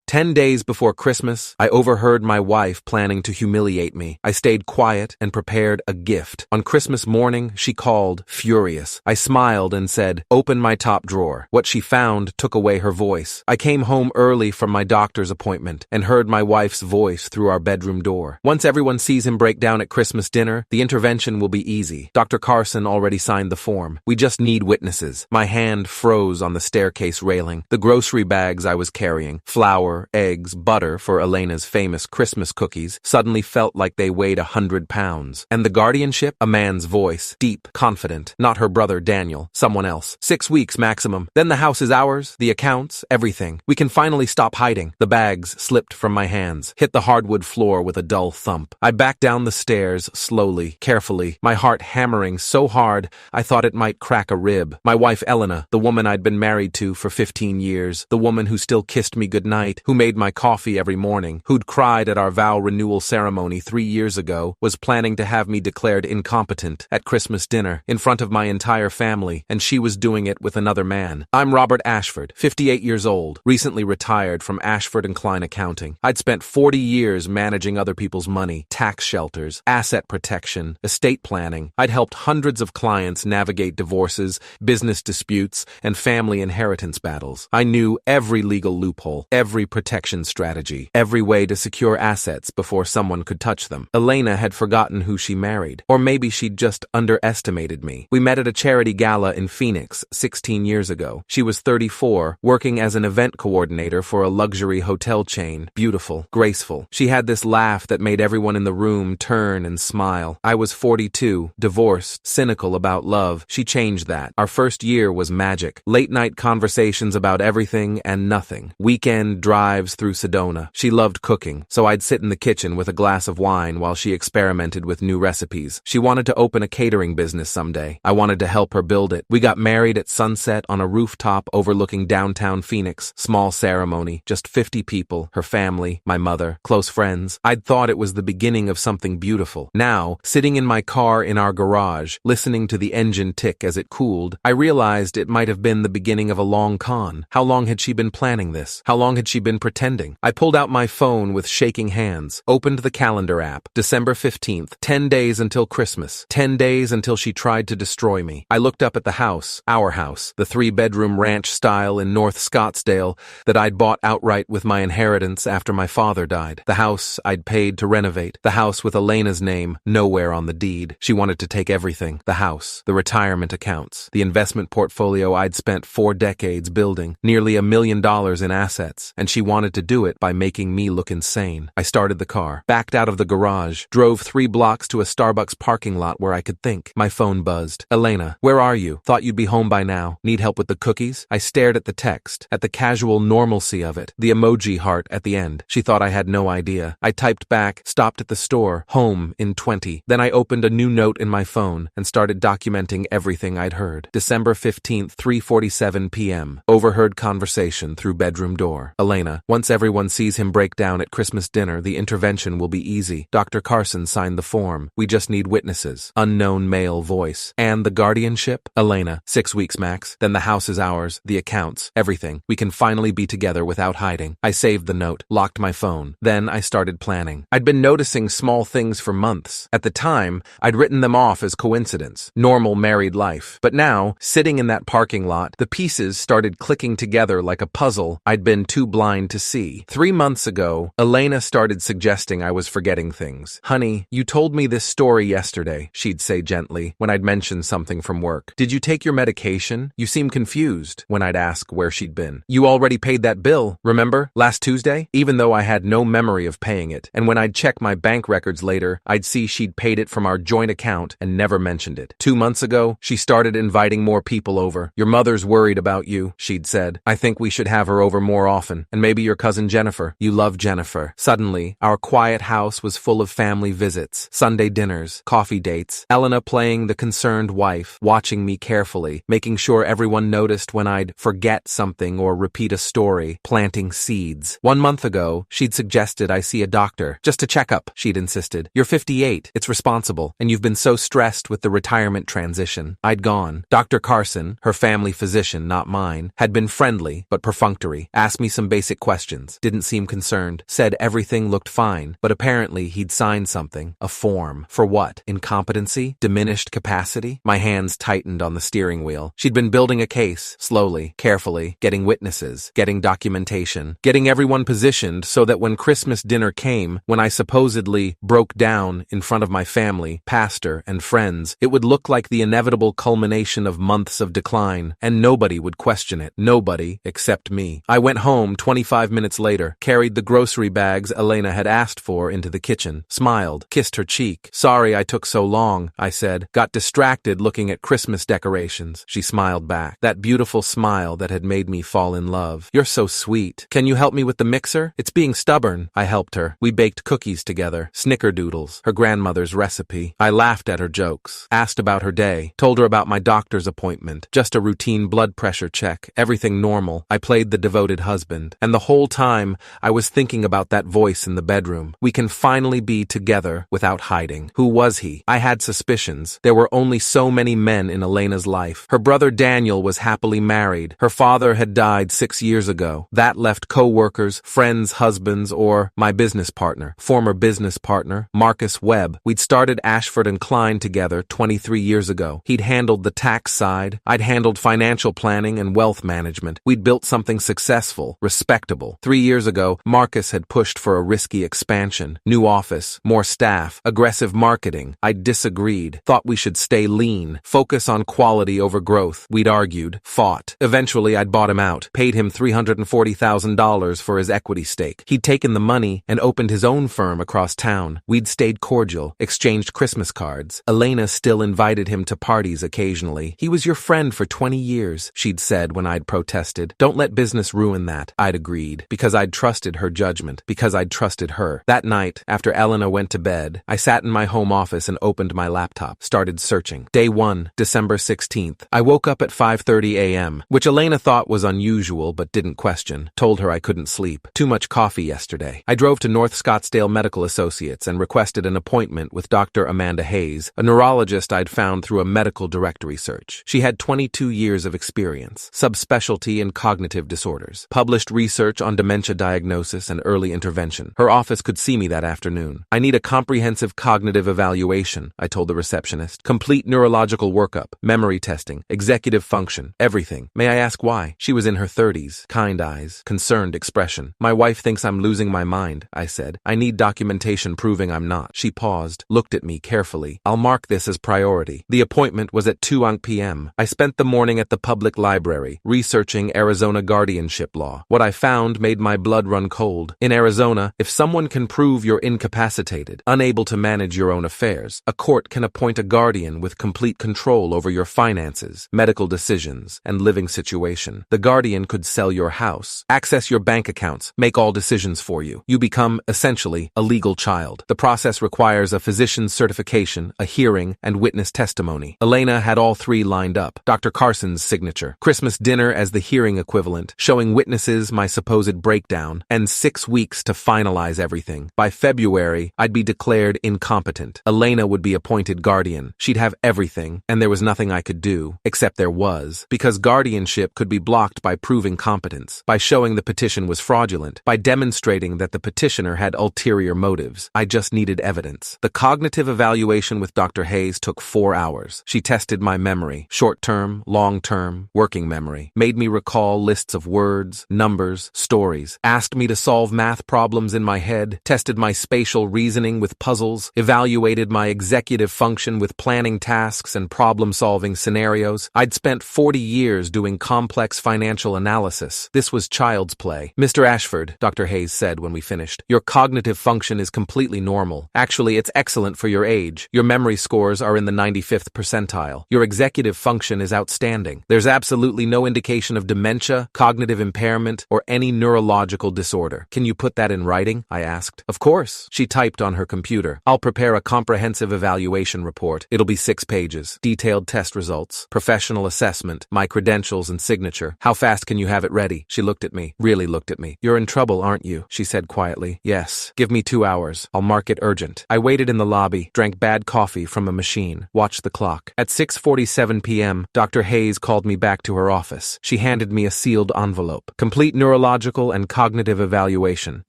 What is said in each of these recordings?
10 days before Christmas, I overheard my wife planning to humiliate me. I stayed quiet and prepared a gift. On Christmas morning, she called, furious. I smiled and said, "Open my top drawer." What she found took away her voice. I came home early from my doctor's appointment and heard my wife's voice through our bedroom door. "Once everyone sees him break down at Christmas dinner, the intervention will be easy. Dr. Carson already signed the form. We just need witnesses." My hand froze on the staircase railing. The grocery bags I was carrying, flour, eggs, butter for Elena's famous Christmas cookies, suddenly felt like they weighed 100 pounds. And the guardianship? A man's voice, deep, confident. Not her brother Daniel, someone else. 6 weeks maximum. Then the house is ours, the accounts, everything. We can finally stop hiding. The bags slipped from my hands, hit the hardwood floor with a dull thump. I backed down the stairs, slowly, carefully, my heart hammering so hard I thought it might crack a rib. My wife Elena, the woman I'd been married to for 15 years, the woman who still kissed me goodnight, who made my coffee every morning, who'd cried at our vow renewal ceremony 3 years ago, was planning to have me declared incompetent at Christmas dinner in front of my entire family, and she was doing it with another man. I'm Robert Ashford, 58 years old, recently retired from Ashford & Klein Accounting. I'd spent 40 years managing other people's money, tax shelters, asset protection, estate planning. I'd helped hundreds of clients navigate divorces, business disputes, and family inheritance battles. I knew every legal loophole, every protection strategy, every way to secure assets before someone could touch them. Elena had forgotten who she married, or maybe she'd just underestimated me. We met at a charity gala in Phoenix 16 years ago. She was 34, working as an event coordinator for a luxury hotel chain, beautiful, graceful. She had this laugh that made everyone in the room turn and smile. I was 42, divorced, cynical about love. She changed that. Our first year was magic. Late-night conversations about everything and nothing. Weekend drives through Sedona. She loved cooking, so I'd sit in the kitchen with a glass of wine while she experimented with new recipes. She wanted to open a catering business someday. I wanted to help her build it. We got married at sunset on a rooftop overlooking downtown Phoenix. Small ceremony, just 50 people, her family, my mother, close friends. I'd thought it was the beginning of something beautiful. Now, sitting in my car in our garage, listening to the engine tick as it cooled, I realized it might have been the beginning of a long con. How long had she been planning this? How long had she been pretending? I pulled out my phone with shaking hands, opened the calendar app. December 15th, 10 days until Christmas. 10 days until she tried to destroy me. I looked up at the house, our house, the 3-bedroom ranch style in North Scottsdale that I'd bought outright with my inheritance after my father died. The house I'd paid to renovate. The house with Elena's name nowhere on the deed. She wanted to take everything. The house, the retirement accounts, the investment portfolio I'd spent 4 decades building, nearly $1 million in assets, and she wanted to do it by making me look insane. I started the car, backed out of the garage, drove 3 blocks to a Starbucks parking lot where I could think. My phone buzzed. "Elena, where are you? Thought you'd be home by now. Need help with the cookies?" I stared at the text, at the casual normalcy of it, the emoji heart at the end. She thought I had no idea. I typed back, "Stopped at the store, home in 20. Then I opened a new note in my phone and started documenting everything I'd heard. December 15th, 3:47 p.m. Overheard conversation through bedroom door. "Elena, once everyone sees him break down at Christmas dinner, the intervention will be easy. Dr. Carson signed the form. We just need witnesses." Unknown male voice. "And the guardianship?" "Elena, 6 weeks max. Then the house is ours, the accounts, everything. We can finally be together without hiding." I saved the note, locked my phone. Then I started planning. I'd been noticing small things for months. At the time, I'd written them off as coincidence, normal married life. But now, sitting in that parking lot, the pieces started clicking together like a puzzle I'd been too blind to see. 3 months ago, Elena started suggesting I was forgetting things. "Honey, you told me this story yesterday," she'd say gently when I'd mention something from work. "Did you take your medication? You seem confused," when I'd ask where she'd been. "You already paid that bill, remember? Last Tuesday?" Even though I had no memory of paying it, and when I'd check my bank records later, I'd see she'd paid it from our joint account and never mentioned it. 2 months ago, she started inviting more people over. "Your mother's worried about you," she'd said. "I think we should have her over more often. And maybe your cousin Jennifer. You love Jennifer." Suddenly, our quiet house was full of family visits, Sunday dinners, coffee dates, Elena playing the concerned wife, watching me carefully, making sure everyone noticed when I'd forget something or repeat a story, planting seeds. 1 month ago, she'd suggested I see a doctor. "Just a checkup," she'd insisted. "You're 58, it's responsible, and you've been so stressed with the retirement transition." I'd gone. Dr. Carson, her family physician, not mine, had been friendly but perfunctory, asked me some basic quick questions, didn't seem concerned, said everything looked fine, but apparently he'd signed something, a form. For what? Incompetency? Diminished capacity? My hands tightened on the steering wheel. She'd been building a case, slowly, carefully, getting witnesses, getting documentation, getting everyone positioned so that when Christmas dinner came, when I supposedly broke down in front of my family, pastor, and friends, it would look like the inevitable culmination of months of decline, and nobody would question it. Nobody, except me. I went home 25 minutes later, carried the grocery bags Elena had asked for into the kitchen, smiled, kissed her cheek. Sorry I took so long, I said. Got distracted looking at Christmas decorations. She smiled back. That beautiful smile that had made me fall in love. You're so sweet. Can you help me with the mixer? It's being stubborn. I helped her. We baked cookies together, snickerdoodles, her grandmother's recipe. I laughed at her jokes, asked about her day, told her about my doctor's appointment, just a routine blood pressure check, everything normal. I played the devoted husband. And the whole time, I was thinking about that voice in the bedroom. We can finally be together without hiding. Who was he? I had suspicions. There were only so many men in Elena's life. Her brother Daniel was happily married. Her father had died 6 years ago. That left co-workers, friends, husbands, or my business partner, former business partner, Marcus Webb. We'd started Ashford and Klein together 23 years ago. He'd handled the tax side. I'd handled financial planning and wealth management. We'd built something successful, respectable. 3 years ago, Marcus had pushed for a risky expansion, new office, more staff, aggressive marketing. I disagreed, thought we should stay lean, focus on quality over growth. We'd argued, fought. Eventually, I'd bought him out, paid him $340,000 for his equity stake. He'd taken the money and opened his own firm across town. We'd stayed cordial, exchanged Christmas cards. Elena still invited him to parties occasionally. He was your friend for 20 years, she'd said when I'd protested. Don't let business ruin that, I'd agreed, because I'd trusted her judgment, because I'd trusted her. That night, after Elena went to bed, I sat in my home office and opened my laptop, started searching. Day 1, December 16th. I woke up at 5:30 a.m., which Elena thought was unusual but didn't question. Told her I couldn't sleep. Too much coffee yesterday. I drove to North Scottsdale Medical Associates and requested an appointment with Dr. Amanda Hayes, a neurologist I'd found through a medical directory search. She had 22 years of experience, subspecialty in cognitive disorders, published research on dementia diagnosis and early intervention. Her office could see me that afternoon. I need a comprehensive cognitive evaluation, I told the receptionist. Complete neurological workup, memory testing, executive function, everything. May I ask why? She was in her 30s, kind eyes, concerned expression. My wife thinks I'm losing my mind, I said. I need documentation proving I'm not. She paused, looked at me carefully. I'll mark this as priority. The appointment was at 2 p.m. I spent the morning at the public library, researching Arizona guardianship law. What I found made my blood run cold. In Arizona, if someone can prove you're incapacitated, unable to manage your own affairs, a court can appoint a guardian with complete control over your finances, medical decisions, and living situation. The guardian could sell your house, access your bank accounts, make all decisions for you. You become, essentially, a legal child. The process requires a physician's certification, a hearing, and witness testimony. Elena had all three lined up. Dr. Carson's signature, Christmas dinner as the hearing equivalent, showing witnesses my supposed breakdown, and 6 weeks to finalize everything. By February, I'd be declared incompetent. Elena would be appointed guardian. She'd have everything, and there was nothing I could do, except there was, because guardianship could be blocked by proving competence, by showing the petition was fraudulent, by demonstrating that the petitioner had ulterior motives. I just needed evidence. The cognitive evaluation with Dr. Hayes took 4 hours. She tested my memory, short-term, long-term, working memory, made me recall lists of words, numbers, stories, asked me to solve math problems in my head, tested my spatial reasoning with puzzles, evaluated my executive function with planning tasks and problem-solving scenarios. I'd spent 40 years doing complex financial analysis. This was child's play. Mr. Ashford, Dr. Hayes said when we finished, your cognitive function is completely normal. Actually, it's excellent for your age. Your memory scores are in the 95th percentile. Your executive function is outstanding. There's absolutely no indication of dementia, cognitive impairment, or any neurological disorder. Can you put that in writing? I asked. Of course. She typed on her computer. I'll prepare a comprehensive evaluation report. It'll be 6 pages. Detailed test results, professional assessment, my credentials and signature. How fast can you have it ready? She looked at me, really looked at me. You're in trouble, aren't you? She said quietly. Yes. Give me 2 hours. I'll mark it urgent. I waited in the lobby, drank bad coffee from a machine, watched the clock. At 6:47 p.m., Dr. Hayes called me back to her office. She handed me a sealed envelope. Complete neurological Psychological and cognitive evaluation,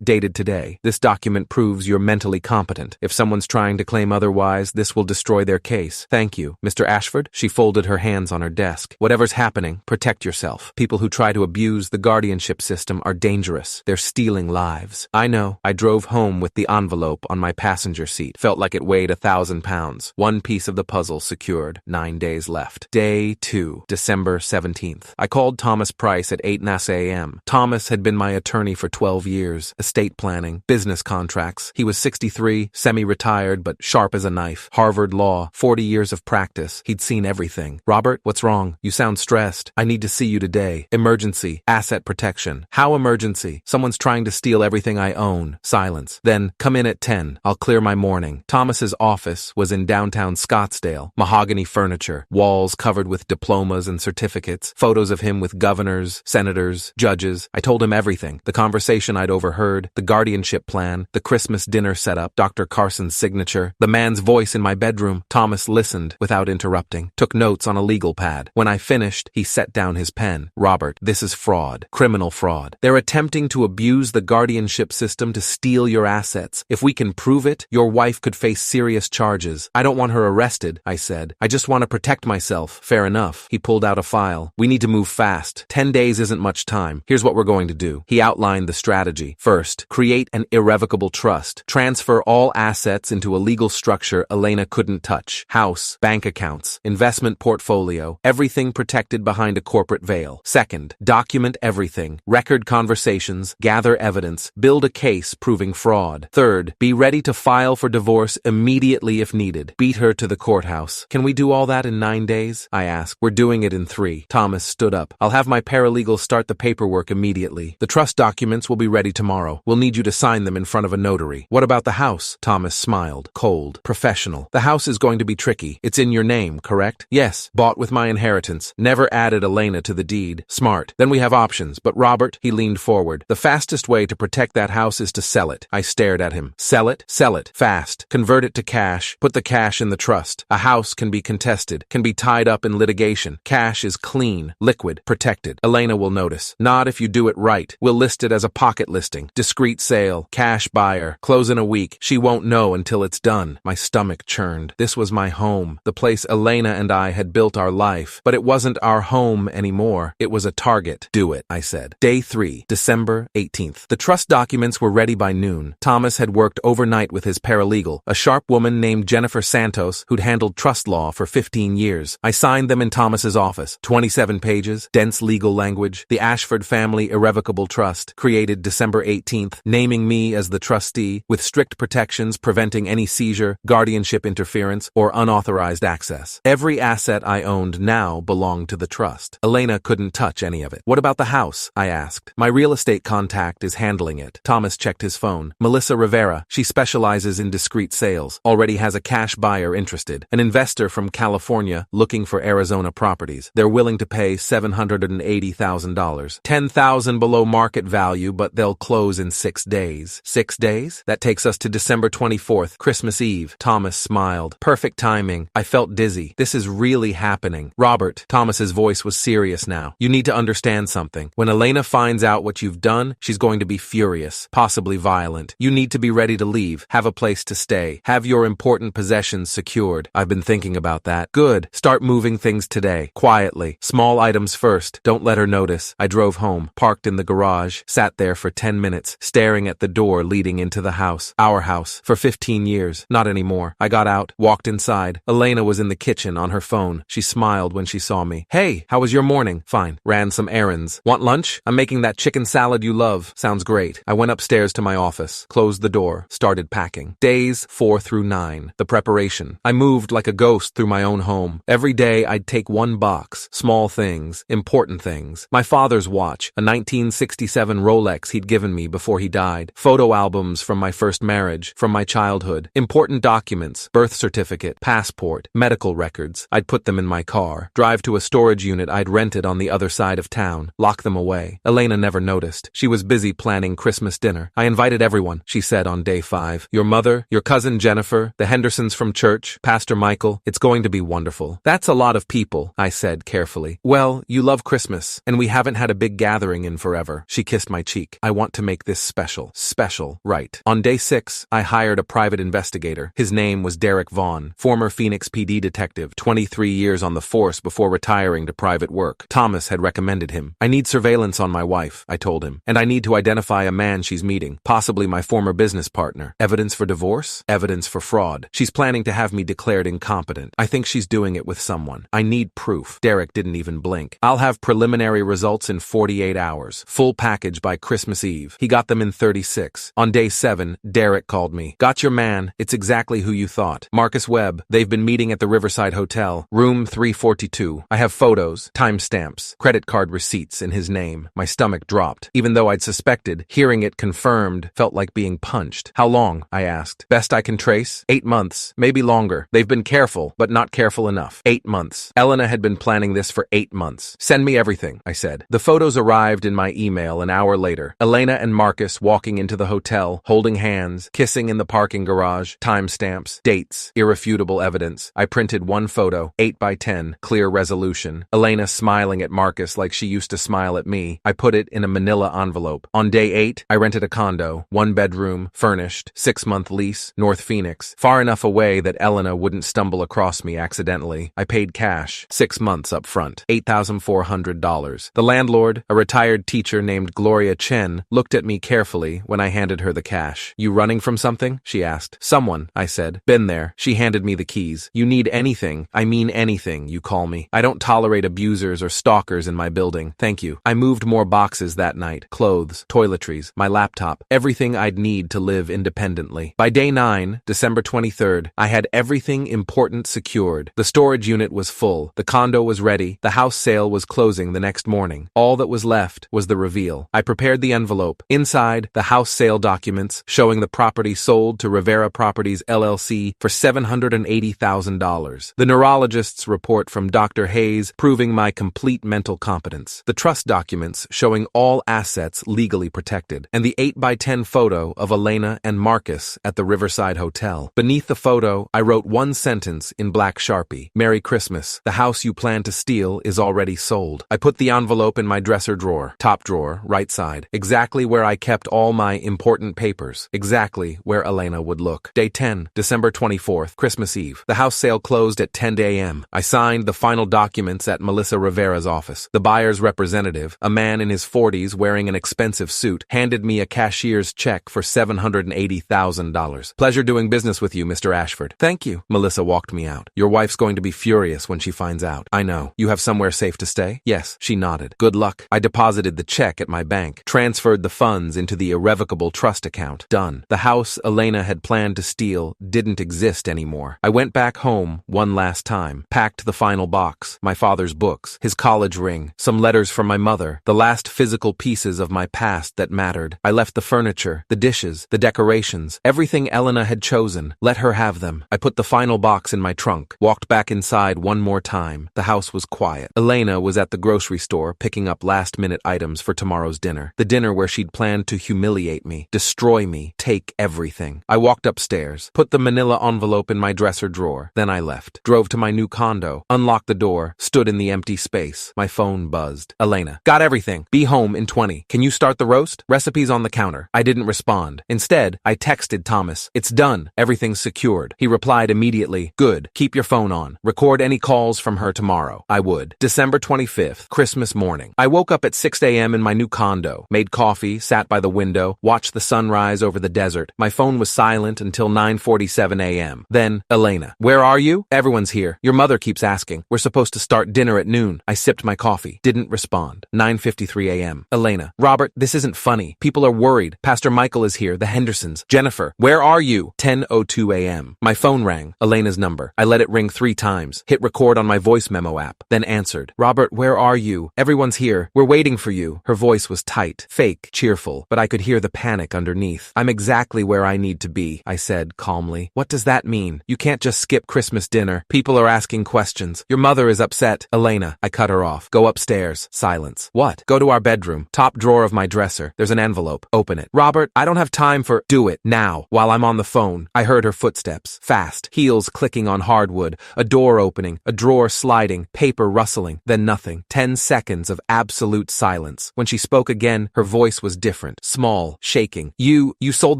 dated today. This document proves you're mentally competent. If someone's trying to claim otherwise, this will destroy their case. Thank you, Mr. Ashford. She folded her hands on her desk. Whatever's happening, protect yourself. People who try to abuse the guardianship system are dangerous. They're stealing lives. I know. I drove home with the envelope on my passenger seat. Felt like it weighed 1,000 pounds. One piece of the puzzle secured. 9 days left. Day 2, December 17th. I called Thomas Price at 8 a.m. Thomas had been my attorney for 12 years. Estate planning, business contracts. He was 63, semi-retired, but sharp as a knife. Harvard Law, 40 years of practice. He'd seen everything. Robert, what's wrong? You sound stressed. I need to see you today. Emergency. Asset protection. How emergency? Someone's trying to steal everything I own. Silence. Then, come in at 10. I'll clear my morning. Thomas's office was in downtown Scottsdale. Mahogany furniture. Walls covered with diplomas and certificates. Photos of him with governors, senators, judges. I told him everything. The conversation I'd overheard, the guardianship plan, the Christmas dinner setup, Dr. Carson's signature, the man's voice in my bedroom. Thomas listened without interrupting, took notes on a legal pad. When I finished, he set down his pen. Robert, this is fraud. Criminal fraud. They're attempting to abuse the guardianship system to steal your assets. If we can prove it, your wife could face serious charges. I don't want her arrested, I said. I just want to protect myself. Fair enough. He pulled out a file. We need to move fast. 10 days isn't much time. Here's what we're going to do. He outlined the strategy. First, create an irrevocable trust. Transfer all assets into a legal structure Elena couldn't touch. House, bank accounts, investment portfolio, everything protected behind a corporate veil. Second, document everything. Record conversations, gather evidence, build a case proving fraud. Third, be ready to file for divorce immediately if needed. Beat her to the courthouse. Can we do all that in 9 days? I asked. We're doing it in 3. Thomas stood up. I'll have my paralegal start the paperwork immediately. The trust documents will be ready tomorrow. We'll need you to sign them in front of a notary. What about the house? Thomas smiled. Cold. Professional. The house is going to be tricky. It's in your name, correct? Yes. Bought with my inheritance. Never added Elena to the deed. Smart. Then we have options. But Robert, he leaned forward. The fastest way to protect that house is to sell it. I stared at him. Sell it? Sell it. Fast. Convert it to cash. Put the cash in the trust. A house can be contested, can be tied up in litigation. Cash is clean, liquid, protected. Elena will notice. Not if you do it right. We'll list it as a pocket listing. Discreet sale. Cash buyer. Close in a week. She won't know until it's done. My stomach churned. This was my home. The place Elena and I had built our life. But it wasn't our home anymore. It was a target. Do it, I said. Day 3, December 18th. The trust documents were ready by noon. Thomas had worked overnight with his paralegal, a sharp woman named Jennifer Santos, who'd handled trust law for 15 years. I signed them in Thomas's office. 27 pages, dense legal language. The Ashford Family Irrevocable Trust, created December 18th, naming me as the trustee, with strict protections preventing any seizure, guardianship interference, or unauthorized access. Every asset I owned now belonged to the trust. Elena couldn't touch any of it. What about the house? I asked. My real estate contact is handling it. Thomas checked his phone. Melissa Rivera. She specializes in discreet sales. Already has a cash buyer interested. An investor from California looking for Arizona properties. They're willing to pay $780,000. $10,000 below market value, but they'll close in 6 days. 6 days? That takes us to December 24th, Christmas Eve. Thomas smiled. Perfect timing. I felt dizzy. This is really happening. Robert, Thomas's voice was serious now. You need to understand something. When Elena finds out what you've done, she's going to be furious, possibly violent. You need to be ready to leave, have a place to stay, have your important possessions secured. I've been thinking about that. Good. Start moving things today. Quietly. Small items first. Don't let her notice. I drove home, parked in the garage, sat there for 10 minutes, staring at the door leading into the house. Our house. For 15 years. Not anymore. I got out, walked inside. Elena was in the kitchen on her phone. She smiled when she saw me. Hey, how was your morning? Fine. Ran some errands. Want lunch? I'm making that chicken salad you love. Sounds great. I went upstairs to my office, closed the door, started packing. Days 4 through 9. The preparation. I moved like a ghost through my own home. Every day I'd take one box. Small things. Important things. My father's watch. A 1967 Rolex he'd given me before he died. Photo albums from my first marriage. From my childhood. Important documents. Birth certificate. Passport. Medical records. I'd put them in my car. Drive to a storage unit I'd rented on the other side of town. Lock them away. Elena never noticed. She was busy planning Christmas dinner. I invited everyone, she said on day 5. Your mother, your cousin Jennifer, the Hendersons from church, Pastor Michael. It's going to be wonderful. That's a lot of people, I said carefully. Well, you love Christmas, and we haven't had a big gathering in forever. forever. She kissed my cheek. I want to make this special. Special, right. On day 6, I hired a private investigator. His name was Derek Vaughn, former Phoenix PD detective, 23 years on the force before retiring to private work. Thomas had recommended him. I need surveillance on my wife, I told him, and I need to identify a man she's meeting, possibly my former business partner. Evidence for divorce? Evidence for fraud. She's planning to have me declared incompetent. I think she's doing it with someone. I need proof. Derek didn't even blink. I'll have preliminary results in 48 hours. Full package by Christmas Eve. He got them in 36. On day 7, Derek called me. Got your man. It's exactly who you thought. Marcus Webb. They've been meeting at the Riverside Hotel. Room 342. I have photos, timestamps, credit card receipts in his name. My stomach dropped. Even though I'd suspected, hearing it confirmed felt like being punched. How long? I asked. Best I can trace? 8 months. Maybe longer. They've been careful, but not careful enough. 8 months. Elena had been planning this for 8 months. Send me everything, I said. The photos arrived in my email an hour later. Elena and Marcus walking into the hotel, holding hands, kissing in the parking garage, timestamps, dates, irrefutable evidence. I printed one photo, 8 by 10, clear resolution. Elena smiling at Marcus like she used to smile at me. I put it in a manila envelope. On day 8, I rented a condo, 1 bedroom, furnished, 6-month lease, North Phoenix, far enough away that Elena wouldn't stumble across me accidentally. I paid cash, 6 months up front, $8,400. The landlord, a retired teacher named Gloria Chen, looked at me carefully when I handed her the cash. You running from something? She asked. Someone, I said. Been there. She handed me the keys. You need anything, I mean anything, you call me. I don't tolerate abusers or stalkers in my building. Thank you. I moved more boxes that night. Clothes, toiletries, my laptop, everything I'd need to live independently. By day 9, December 23rd, I had everything important secured. The storage unit was full. The condo was ready. The house sale was closing the next morning. All that was left was the reveal. I prepared the envelope. Inside, the house sale documents showing the property sold to Rivera Properties LLC for $780,000. The neurologist's report from Dr. Hayes proving my complete mental competence. The trust documents showing all assets legally protected. And the 8 by 10 photo of Elena and Marcus at the Riverside Hotel. Beneath the photo, I wrote one sentence in black Sharpie. Merry Christmas. The house you plan to steal is already sold. I put the envelope in my dresser drawer. Top drawer, right side. Exactly where I kept all my important papers. Exactly where Elena would look. Day 10, December 24th, Christmas Eve. The house sale closed at 10 a.m. I signed the final documents at Melissa Rivera's office. The buyer's representative, a man in his 40s wearing an expensive suit, handed me a cashier's check for $780,000. Pleasure doing business with you, Mr. Ashford. Thank you. Melissa walked me out. Your wife's going to be furious when she finds out. I know. You have somewhere safe to stay? Yes, she nodded. Good luck. I deposited the check at my bank, transferred the funds into the irrevocable trust account. Done. The house Elena had planned to steal didn't exist anymore. I went back home one last time, packed the final box, my father's books, his college ring, some letters from my mother, the last physical pieces of my past that mattered. I left the furniture, the dishes, the decorations, everything Elena had chosen. Let her have them. I put the final box in my trunk, walked back inside one more time. The house was quiet. Elena was at the grocery store picking up last-minute items for tomorrow's dinner. The dinner where she'd planned to humiliate me, destroy me, take everything. I walked upstairs, put the manila envelope in my dresser drawer. Then I left. Drove to my new condo, unlocked the door, stood in the empty space. My phone buzzed. Elena. Got everything. Be home in 20. Can you start the roast? Recipes on the counter. I didn't respond. Instead, I texted Thomas. It's done. Everything's secured. He replied immediately. Good. Keep your phone on. Record any calls from her tomorrow. I would. December 25th, Christmas morning. I woke up at 6 a.m. in my new condo, made coffee, sat by the window, watched the sunrise over the desert. My phone was silent until 9:47 a.m. Then, Elena. Where are you? Everyone's here. Your mother keeps asking. We're supposed to start dinner at noon. I sipped my coffee. Didn't respond. 9:53 a.m. Elena. Robert, this isn't funny. People are worried. Pastor Michael is here. The Hendersons. Jennifer. Where are you? 10:02 a.m. My phone rang. Elena's number. I let it ring 3 times. Hit record on my voice memo app. Then answered. Robert, where are you? Everyone's here. We're waiting for you. Her voice was tight, fake, cheerful, but I could hear the panic underneath. I'm exactly where I need to be, I said calmly. What does that mean? You can't just skip Christmas dinner. People are asking questions. Your mother is upset. Elena. I cut her off. Go upstairs. Silence. What? Go to our bedroom. Top drawer of my dresser. There's an envelope. Open it. Robert, I don't have time for... Do it. Now. While I'm on the phone, I heard her footsteps. Fast. Heels clicking on hardwood. A door opening. A drawer sliding. Paper rustling. Then nothing. 10 seconds of absolute silence. months. When she spoke again, her voice was different, small, shaking. You sold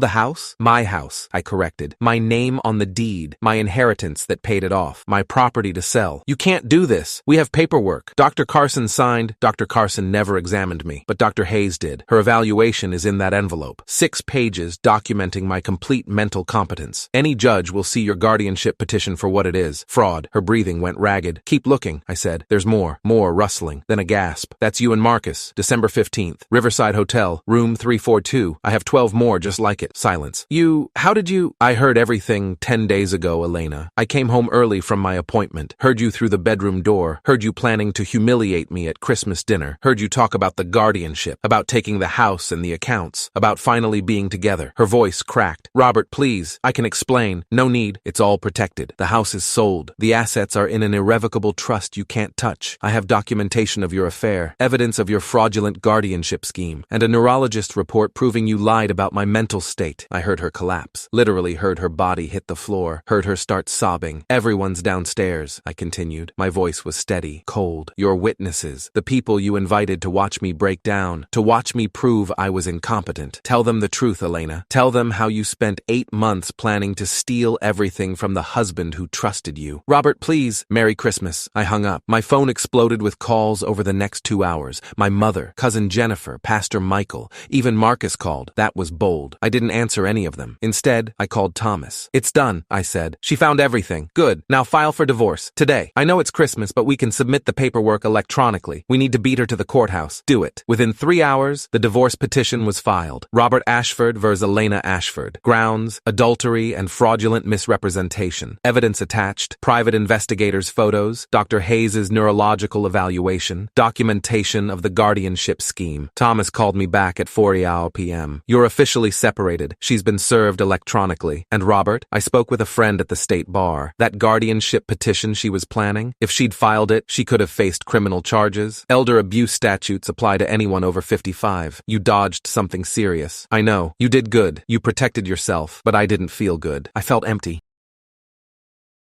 the house? My house, I corrected. My name on the deed, my inheritance that paid it off, my property to sell. You can't do this. We have paperwork. Dr. Carson signed. Dr. Carson never examined me, but Dr. Hayes did. Her evaluation is in that envelope. 6 pages documenting my complete mental competence. Any judge will see your guardianship petition for what it is. Fraud. Her breathing went ragged. Keep looking, I said. There's more rustling. Then a gasp. That's you and Marcus. December 15th. Riverside Hotel, room 342. I have 12 more just like it. Silence. How did you? I heard everything 10 days ago, Elena. I came home early from my appointment. Heard you through the bedroom door. Heard you planning to humiliate me at Christmas dinner. Heard you talk about the guardianship, about taking the house and the accounts, about finally being together. Her voice cracked. Robert, please. I can explain. No need. It's all protected. The house is sold. The assets are in an irrevocable trust you can't touch. I have documentation of your affair, evidence of your fraudulent guardianship scheme, and a neurologist report proving you lied about my mental state. I heard her collapse. Literally heard her body hit the floor. Heard her start sobbing. Everyone's downstairs, I continued. My voice was steady, cold. Your witnesses, the people you invited to watch me break down, to watch me prove I was incompetent. Tell them the truth, Elena. Tell them how you spent 8 months planning to steal everything from the husband who trusted you. Robert, please. Merry Christmas. I hung up. My phone exploded with calls over the next 2 hours. My mother, cousin Jennifer, Pastor Michael, even Marcus called. That was bold. I didn't answer any of them. Instead, I called Thomas. It's done, I said. She found everything. Good. Now file for divorce. Today. I know it's Christmas, but we can submit the paperwork electronically. We need to beat her to the courthouse. Do it. Within 3 hours, the divorce petition was filed. Robert Ashford versus Elena Ashford. Grounds, adultery and fraudulent misrepresentation. Evidence attached. Private investigators' photos. Dr. Hayes' neurological evaluation. Documentation of the guardianship scheme. Thomas called me back at 4 p.m. You're officially separated. She's been served electronically. And Robert, I spoke with a friend at the state bar. That guardianship petition she was planning, if she'd filed it, she could have faced criminal charges. Elder abuse statutes apply to anyone over 55. You dodged something serious. I know. You did good. You protected yourself. But I didn't feel good. I felt empty.